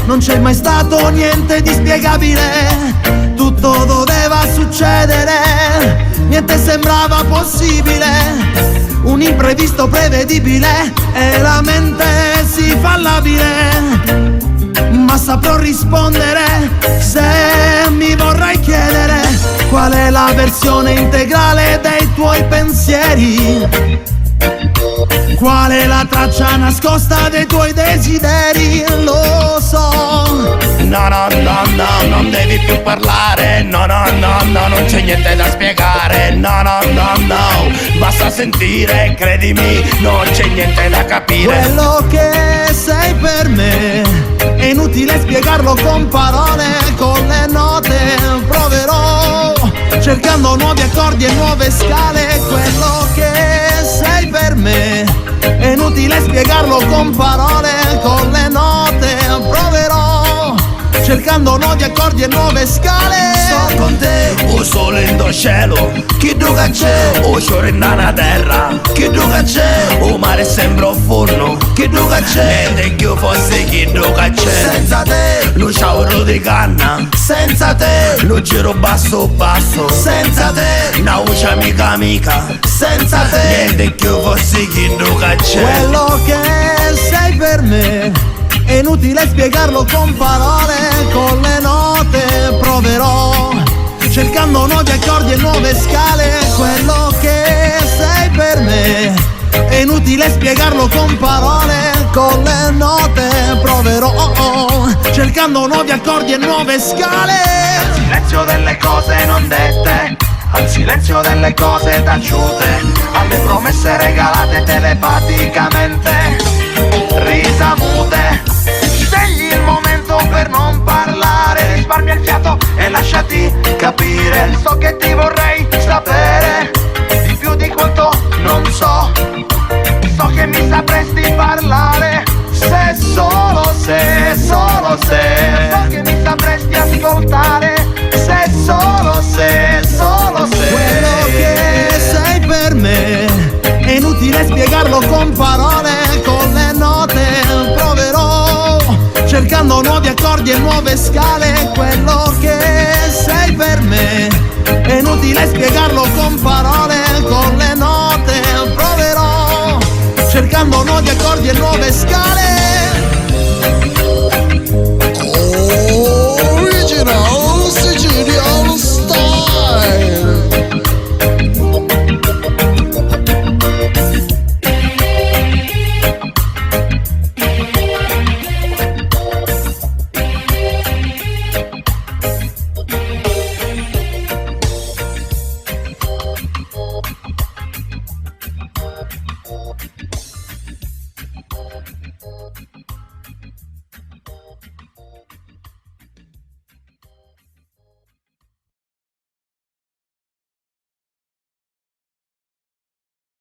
Non c'è mai stato niente di spiegabile, tutto doveva succedere, niente sembrava possibile, un imprevisto prevedibile e la mente si fa labile. Ma saprò rispondere se mi vorrai chiedere qual è la versione integrale dei tuoi pensieri, qual è la traccia nascosta dei tuoi desideri. Lo so. No, no, no, no, non devi più parlare. No, no, no, no, non c'è niente da spiegare. No, no, no, no, basta sentire, credimi, non c'è niente da capire. Quello che sei per me è inutile spiegarlo con parole, con le note proverò, cercando nuovi accordi e nuove scale. Quello che sei per me è inutile spiegarlo con parole, con le note proverò, cercando nuovi accordi e nuove scale. Sto con te, o sole in do cielo, chi duca c'è, o sciore in una terra, chi duca c'è, o mare sembra un forno, chi duca c'è, e che io fossi chi duca c'è. Senza te, lo sciauro di canna, senza te, lo giro basso basso, senza te, una voce amica amica, senza te, niente che io fossi chi duca c'è. Quello che sei per me è inutile spiegarlo con parole, con le note proverò, cercando nuovi accordi e nuove scale. Quello che sei per me è inutile spiegarlo con parole, con le note proverò, cercando nuovi accordi e nuove scale. Al silenzio delle cose non dette, al silenzio delle cose taciute, alle promesse regalate telepaticamente, risavute. Scegli il momento per non parlare, risparmia il fiato e lasciati capire. So che ti vorrei sapere di più di quanto non so, so che mi sapresti parlare, se solo se, solo se, so che mi sapresti ascoltare, se solo se, solo se. Quello che sei per me è inutile spiegarlo con parole, con le note proverò, cercando nuovi accordi e nuove scale. Quello che sei per me è inutile spiegarlo con parole, con le note proverò, cercando nuovi accordi e nuove scale.